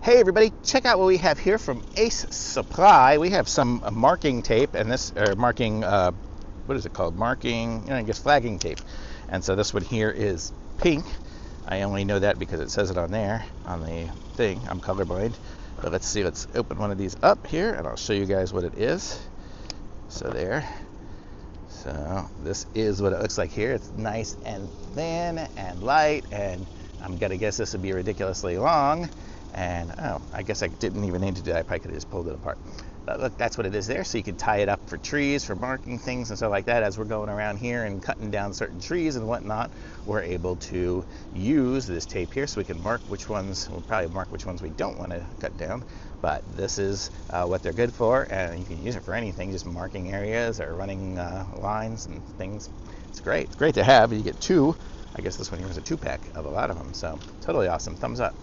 Hey everybody, check out what we have here from Ace Supply. We have some marking tape, and this, marking, what is it called? Marking, I guess flagging tape. And so this one here is pink. I only know that because it says it on there, on the thing. I'm colorblind. But let's see, let's open one of these up here, and I'll show you guys what it is. So there. So this is what it looks like here. It's nice and thin and light, and I'm gonna guess this would be ridiculously long. And oh, I guess I didn't even need to do that. I probably could have just pulled it apart. But look, that's what it is there. So you can tie it up for trees, for marking things and stuff like that. As we're going around here and cutting down certain trees and whatnot, we're able to use this tape here so we can mark which ones, we'll probably mark which ones we don't want to cut down. But this is what they're good for, and you can use it for anything, just marking areas or running lines and things. It's great. It's great to have. You get two. I guess this one here is a 2-pack of a lot of them. So totally awesome. Thumbs up.